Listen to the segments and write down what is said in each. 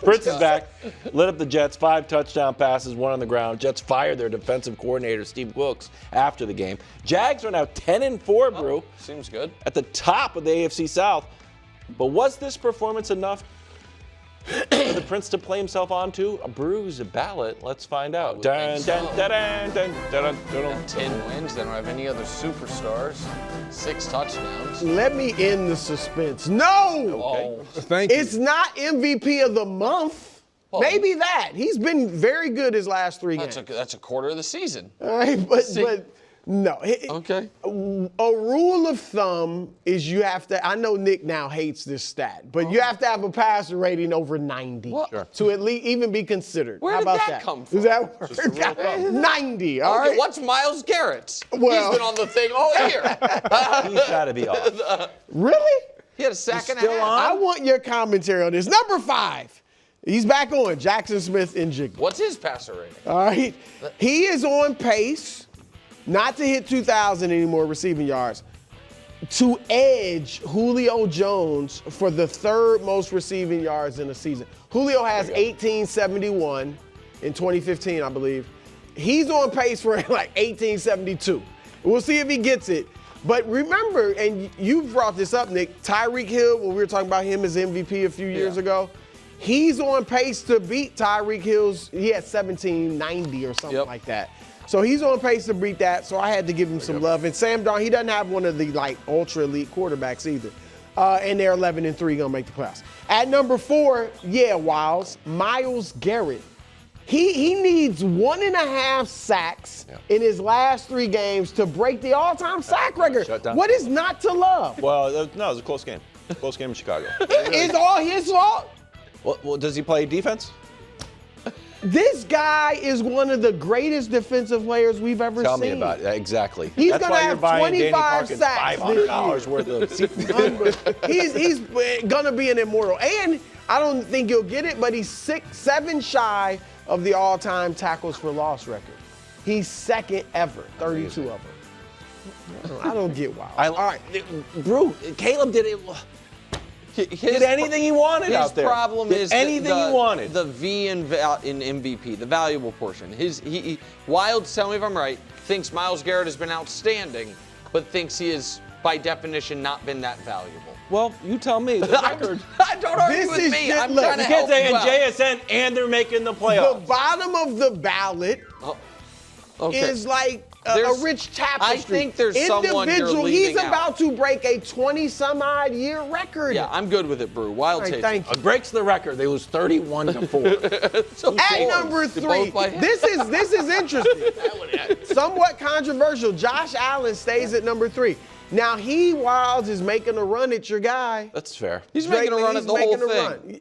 Prince is back. Lit up the Jets. 5 touchdown passes, 1 on the ground. Jets fired their defensive coordinator, Steve Wilks, after the game. Jags are now 10-4, Brou. Seems good. At the top of the AFC South. But was this performance enough for the Prince to play himself onto a Brew's ballot? Let's find out. Dun, dun, dun, dun, dun, dun, dun, dun. 10 wins. They don't have any other superstars. 6 touchdowns. Let me end the suspense. No! Oh, Thank you. It's not MVP of the month. Well, Maybe that. He's been very good his last 3 games. that's a quarter of the season. All right, but no. Okay. A rule of thumb is you have to, I know Nick now hates this stat, but you have to have a passer rating over 90 to at least even be considered. Where How did about that come from? Does that work? 90, all Okay, right? what's Myles Garrett's? Well- He's been on the thing all year. He's got to be off. Really? He had a sack and a still half. on? I want your commentary on this. Number 5. He's back on, Jackson Smith and Jigga. What's his passer rating? All right. He is on pace not to hit 2,000 anymore receiving yards, to edge Julio Jones for the 3rd most receiving yards in the season. Julio has 1871 in 2015, I believe. He's on pace for like 1872. We'll see if he gets it. But remember, and you brought this up, Nick, Tyreek Hill, when we were talking about him as MVP a few years ago, he's on pace to beat Tyreek Hill's, he had 1790 or something like that. So he's on pace to beat that, so I had to give him some love. And Sam Darnold, he doesn't have one of the like ultra elite quarterbacks either. And they're 11-3, gonna make the playoffs. At number 4, Wildes, Myles Garrett. He needs 1.5 sacks in his last 3 games to break the all-time sack record. Shut down. What is not to love? Well, no, it was a close game. Close game in Chicago. It's all his fault. Well, does he play defense? This guy is one of the greatest defensive players we've ever Tell seen. me about it. Exactly. He's That's gonna why have you're buying Danny 25 Parkins sacks $500 worth of seafood. He's gonna be an immortal. And I don't think he'll get it, but he's 7 shy of the all-time tackles for loss record. He's 2nd ever, 32 of them. I don't get Wild. All right, Brou, Caleb did it. Did anything he wanted out there. His problem is anything he wanted. The V in MVP, the valuable portion. Wildes, tell me if I'm right, thinks Myles Garrett has been outstanding, but thinks he has, by definition, not been that valuable. Well, you tell me. The record. Don't argue This with is me. just- I'm look, trying to You can't help say you in out. JSN and they're making the playoffs. The bottom of the ballot Okay. is like a There's- rich tapestry. I think there's someone you're Individual, leaving he's out. about to break a 20-some-odd year record. Yeah, I'm good with it, Brou. Wild take. Thank you. It breaks the record. They lose 31-4. At number 3, this is interesting. Somewhat controversial. Josh Allen stays at number 3. Now Wildes is making a run at your guy. That's fair. He's making a run at the whole thing.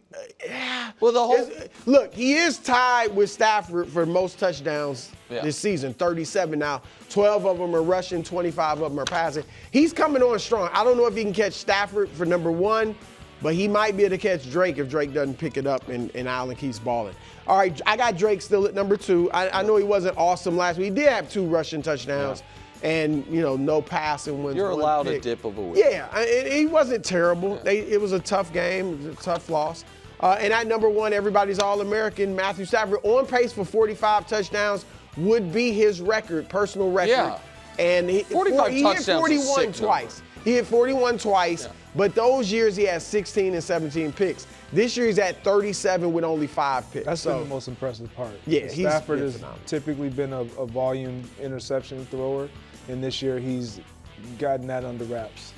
Well, the whole Look, he is tied with Stafford for most touchdowns this season, 37 now. 12 of them are rushing, 25 of them are passing. He's coming on strong. I don't know if he can catch Stafford for number 1, but he might be able to catch Drake if Drake doesn't pick it up and Allen keeps balling. All right, I got Drake still at number 2. I know he wasn't awesome last week. He did have 2 rushing touchdowns. And, no passing wins. You're allowed a pick. dip of a week. Yeah, he wasn't terrible. It was a tough game, it was a tough loss. And at number 1, everybody's All-American, Matthew Stafford, on pace for 45 touchdowns, would be his record, personal record. Yeah. And he 45 hit touchdowns is 41 sick twice. number. He hit 41 twice, but those years he had 16 and 17 picks. This year he's at 37 with only 5 picks. That's been the most impressive part. Yeah, he's Stafford been has phenomenal. typically been a volume interception thrower, and this year he's gotten that under wraps.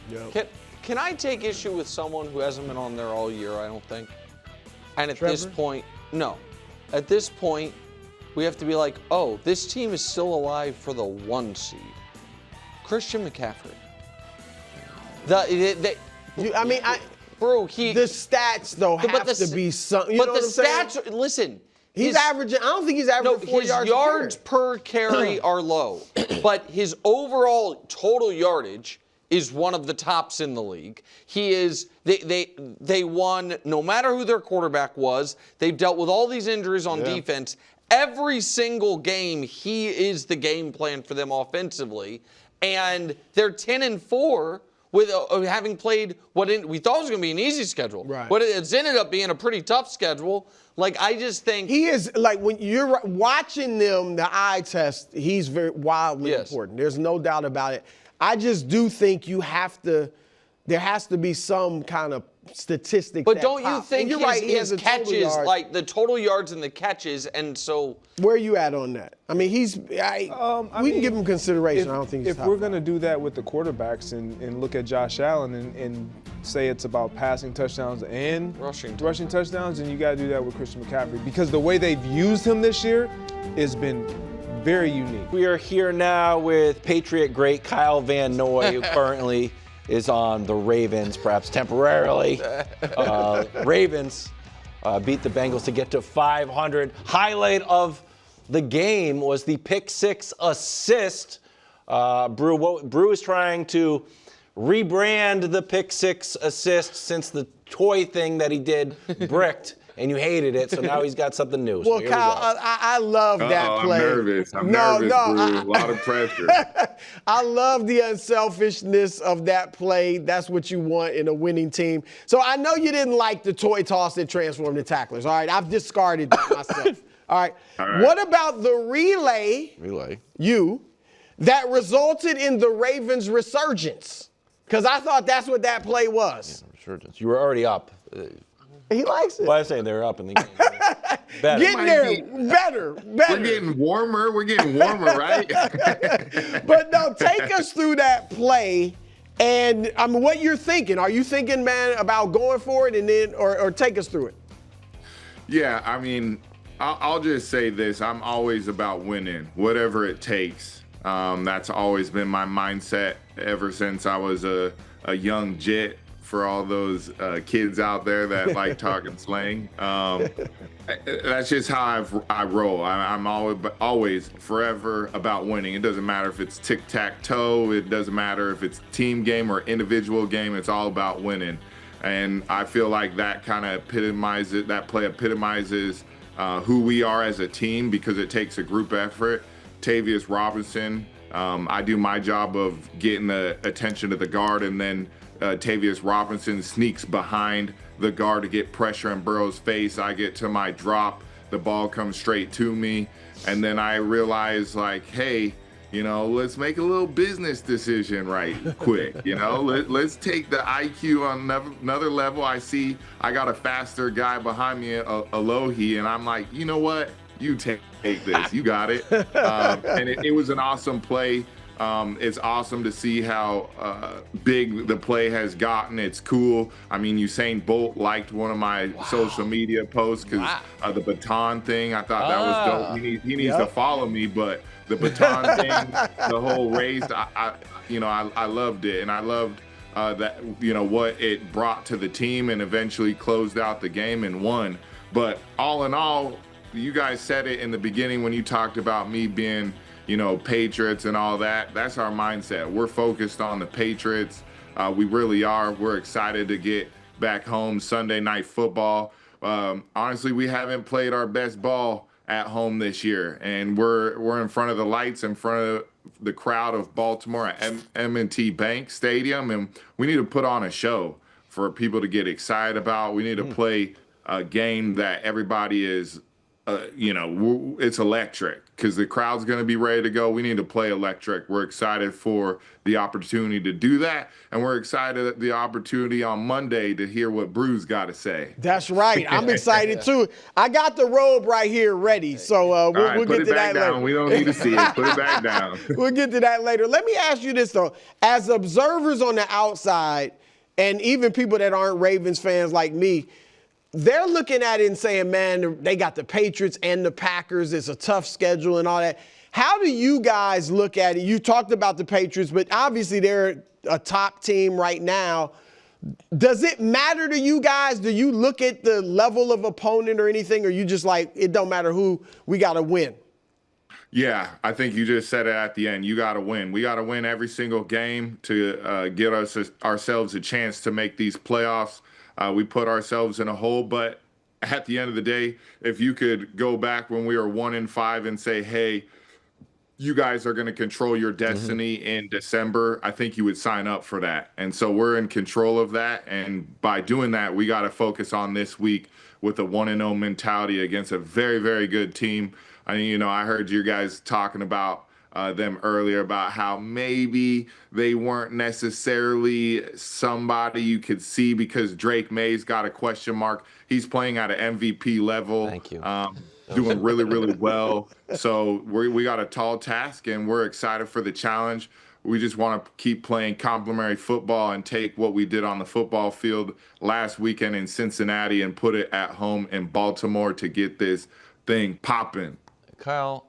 Can I take issue with someone who hasn't been on there all year, I don't think? And at this point, no. At this point, we have to be like, oh, this team is still alive for the 1 seed. Christian McCaffrey. Bro, the stats, though, have to be something. You know what I'm saying? Stats, listen. He's averaging, I don't think he's averaging 4 yards. His yards per carry are low, but his overall total yardage is one of the tops in the league. They won no matter who their quarterback was. They've dealt with all these injuries on defense. Every single game, he is the game plan for them offensively. And they're 10-4 with having played we thought was going to be an easy schedule. Right. But it's ended up being a pretty tough schedule. Like, I just think he is, like, when you're watching them, the eye test, he's very wildly important. There's no doubt about it. I just do think there has to be some kind of statistic. But don't you think his catches, like the total yards and the catches, and so where are you at on that? I mean, we can give him consideration. I don't think he's if we're going to do that with the quarterbacks and look at Josh Allen and say it's about passing touchdowns and rushing touchdowns, and you got to do that with Christian McCaffrey, because the way they've used him this year has been very unique. We are here now with Patriot great Kyle Van Noy, who currently is on the Ravens, perhaps temporarily. Ravens beat the Bengals to get to 500. Highlight of the game was the pick six assist. Brou is trying to rebrand the pick six assist since the toy thing that he did bricked. And you hated it, so now he's got something new. Well, so Kyle, I love that play. I'm nervous. I'm nervous, Brou. A lot of pressure. I love the unselfishness of that play. That's what you want in a winning team. So I know you didn't like the toy toss that transformed the tacklers. All right, I've discarded that myself. All right. What about the relay? That resulted in the Ravens' resurgence? Because I thought that's what that play was. Yeah, resurgence. You were already up. He likes it. Well, I say they're up in the game. Better. Getting there, better. We're getting warmer. We're getting warmer, right? But no, take us through that play, and I mean, what you're thinking. Are you thinking, man, about going for it, and then, or take us through it? Yeah, I mean, I'll just say this: I'm always about winning, whatever it takes. That's always been my mindset ever since I was a young jet. For all those kids out there that like talking slang, that's just how I roll. I'm always forever about winning. It doesn't matter if it's tic-tac-toe. It doesn't matter if it's team game or individual game. It's all about winning. And I feel like that kind of epitomizes, that play epitomizes who we are as a team, because it takes a group effort. Tavius Robinson, I do my job of getting the attention of the guard, and then Tavius Robinson sneaks behind the guard to get pressure in Burrow's face. I get to my drop, the ball comes straight to me, and then I realize, like, hey, let's make a little business decision right quick. Let's take the IQ on another level. I see I got a faster guy behind me, Alohi, and I'm like, you know what? You take this. You got it. And it was an awesome play. It's awesome to see how big the play has gotten. It's cool. I mean, Usain Bolt liked one of my social media posts because the baton thing. I thought that was dope. He needs to follow me, but the baton thing, the whole race, I loved it, and I loved that what it brought to the team, and eventually closed out the game and won. But all in all, you guys said it in the beginning when you talked about me being Patriots and all that. That's our mindset. We're focused on the Patriots. We really are. We're excited to get back home. Sunday night football. Honestly, we haven't played our best ball at home this year, and we're in front of the lights, in front of the crowd of Baltimore at M&T Bank Stadium, and we need to put on a show for people to get excited about. We need to play a game that everybody is it's electric, because the crowd's going to be ready to go. We need to play electric. We're excited for the opportunity to do that, and we're excited at the opportunity on Monday to hear what Brou's got to say. That's right. I'm excited too. I got the robe right here ready, so we'll get to that later. We don't need to see it. Put it back down. We'll get to that later. Let me ask you this, though. As observers on the outside, and even people that aren't Ravens fans like me, they're looking at it and saying, man, they got the Patriots and the Packers. It's a tough schedule and all that. How do you guys look at it? You talked about the Patriots, but obviously they're a top team right now. Does it matter to you guys? Do you look at the level of opponent or anything, or you just like, it don't matter who, we got to win? Yeah, I think you just said it at the end. You got to win. We got to win every single game to get ourselves a chance to make these playoffs. We put ourselves in a hole, but at the end of the day, if you could go back when we were 1-5 and say, hey, you guys are going to control your destiny in December, I think you would sign up for that. And so we're in control of that. And by doing that, we got to focus on this week with a 1-0 mentality against a very, very good team. I mean, I heard you guys talking about them earlier about how maybe they weren't necessarily somebody you could see because Drake May's got a question mark. He's playing at an MVP level. Thank you. Doing really, really well. So we got a tall task, and we're excited for the challenge. We just want to keep playing complementary football and take what we did on the football field last weekend in Cincinnati and put it at home in Baltimore to get this thing popping. Kyle,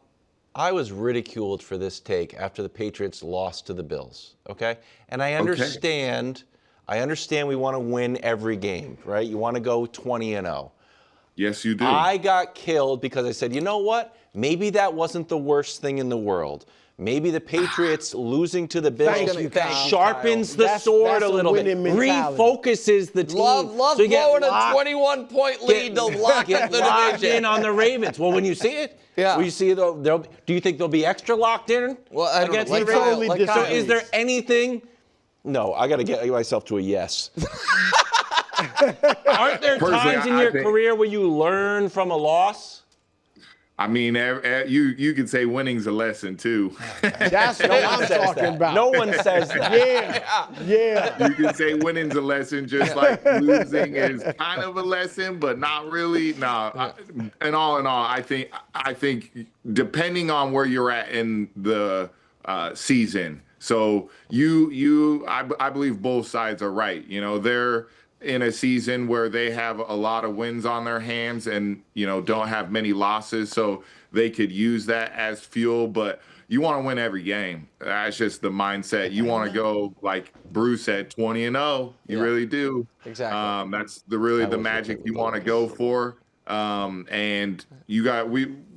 I was ridiculed for this take after the Patriots lost to the Bills, okay? And I understand we want to win every game, right? You want to go 20-0. Yes, you do. I got killed because I said, you know what? Maybe that wasn't the worst thing in the world. Maybe the Patriots losing to the Bills sharpens the sword a little bit, refocuses the team. Love so blowing a 21-point lead to lock up the division. In on the Ravens. Well, when you see it, yeah. Will you see do you think they'll be extra locked in? Well, I don't against know. the Ravens? So is there anything? No, I got to get myself to a yes. Aren't there times in your career where you learn from a loss? I mean, you could say winning's a lesson too. That's what I'm talking about. No one says that. Yeah. You can say winning's a lesson, just like losing is kind of a lesson, but not really. No, in all, I think depending on where you're at in the season. So I believe both sides are right. They're in a season where they have a lot of wins on their hands and, don't have many losses. So they could use that as fuel, but you want to win every game. That's just the mindset. You want to go, like Brou said, 20-0. You really do. Exactly. That's the magic you want to go for. And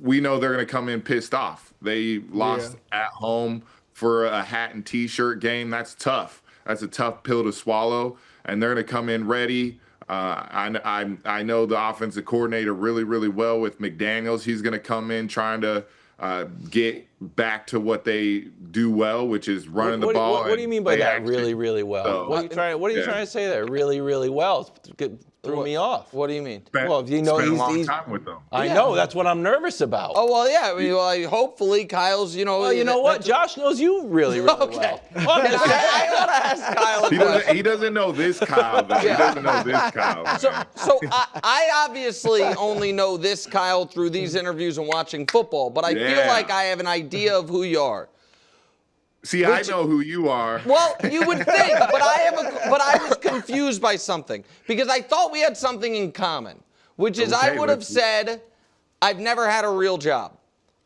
we know they're going to come in pissed off. They lost at home for a hat and T-shirt game. That's tough. That's a tough pill to swallow. And they're going to come in ready. I know the offensive coordinator really, really well with McDaniels. He's going to come in trying to get back to what they do well, which is running the ball. What do you mean by that? Really, really well. So, what are you trying to say there? Really, really well. Threw me off. What do you mean? Spent a long time with them. I know. That's what I'm nervous about. Oh, well, yeah. I mean, hopefully Kyle's, Well, you know what? Josh knows you really, really well. I want to ask Kyle a question. He doesn't know this Kyle, though. He doesn't know this Kyle. So I obviously only know this Kyle through these interviews and watching football, but I feel like I have an idea of who you are. See, I know who you are. Well, you would think, but I was confused by something because I thought we had something in common, which is I would have said I've never had a real job.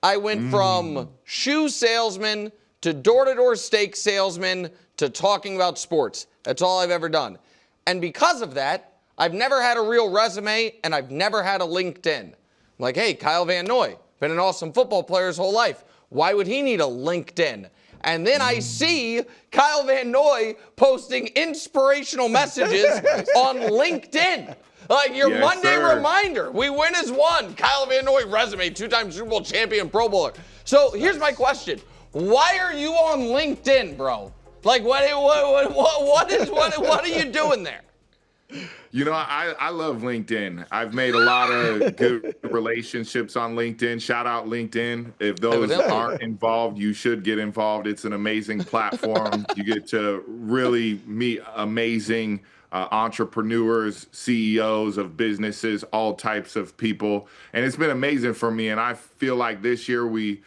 I went from shoe salesman to door-to-door steak salesman to talking about sports. That's all I've ever done. And because of that, I've never had a real resume and I've never had a LinkedIn. I'm like, hey, Kyle Van Noy, been an awesome football player his whole life. Why would he need a LinkedIn? And then I see Kyle Van Noy posting inspirational messages on LinkedIn. Like your Monday reminder. We win as one. Kyle Van Noy resume, 2-time Super Bowl champion, Pro Bowler. So here's my question. Why are you on LinkedIn, bro? Like what are you doing there? I love LinkedIn. I've made a lot of good relationships on LinkedIn. Shout out LinkedIn. If those aren't involved, you should get involved. It's an amazing platform. You get to really meet amazing entrepreneurs, CEOs of businesses, all types of people. And it's been amazing for me. And I feel like this year we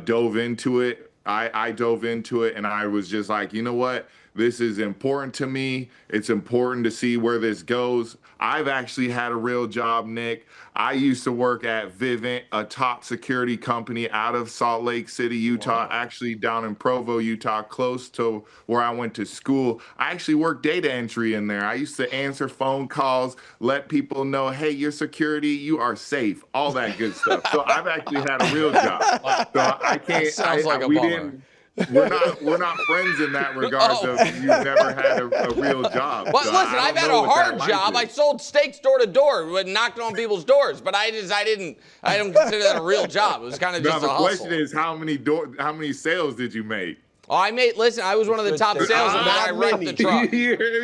dove into it. I dove into it and I was just like, you know what? This is important to me. It's important to see where this goes. I've actually had a real job, Nick. I used to work at Vivint, a top security company out of Salt Lake City, Utah, actually down in Provo, Utah, close to where I went to school. I actually worked data entry in there. I used to answer phone calls, let people know, hey, your security, you are safe, all that good stuff. So I've actually had a real job. So I can't. Sounds like a bummer. we're not friends in that regard. Oh. Of you've never had a real job. Well, So listen, I I've don't had know a what that hard life job. is. I sold steaks door to door, knocked on people's doors, but I don't consider that a real job. It was kind of Now just a the hustle. question is, how many sales did you make? Oh, I was one of the top Good salesmen, steak. but I Not wrecked many. the truck.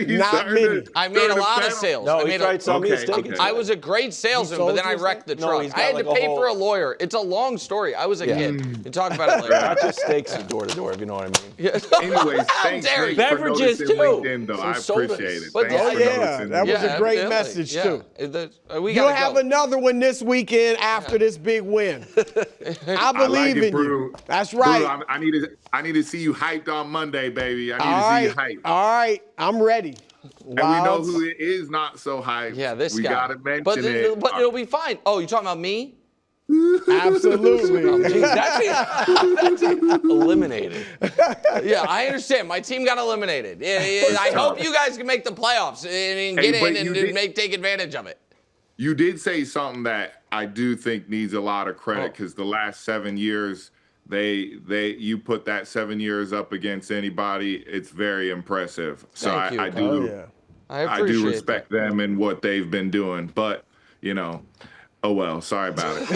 Not many. I made a lot of sales. No, I he made tried selling me a okay, steak. okay. and I was a great salesman, but sold then I you a wrecked the steak? No, truck. he's I got had like to a pay whole- for a lawyer. It's a long story. I was a kid. You can talk about it later. Not just steaks door to door, if you know what I mean. Anyways, How thanks dare Nick, you. for Beverages, noticing too. LinkedIn, though. Some I sodas. appreciate it. But Thanks oh, for yeah, noticing. that was a great evidently. message, too. We You'll gotta have go. another one this weekend after this big win. I believe it, in Brou. you. That's right. Brou, I need to see you hyped on Monday, baby. I need All to see right. you hyped. All right. I'm ready. And we know who it is not so hyped. Yeah, this we guy. We gotta mention but it. But it'll be fine. Oh, you talking about me? Absolutely. Jeez, that's eliminated. Yeah, I understand. My team got eliminated. I hope you guys can make the playoffs and get but in you and did- take advantage of it. You did say something that I do think needs a lot of credit because the last 7 years, you put that 7 years up against anybody. It's very impressive. So Thank you. I do. Oh, yeah. I I appreciate do respect them and what they've been doing, but oh well. Sorry about it.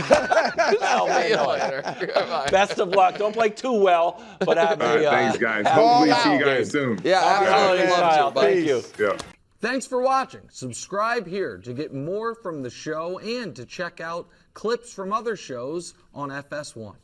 Oh, See you man, later. Goodbye. best of luck. Don't play too well, but have All right, a thanks, guys. have a Hopefully, good see you game. guys soon. Yeah, Happy absolutely. holidays, Love Kyle. to. Bye. Thank you. Yeah. Thanks for watching. Subscribe here to get more from the show and to check out clips from other shows on FS1.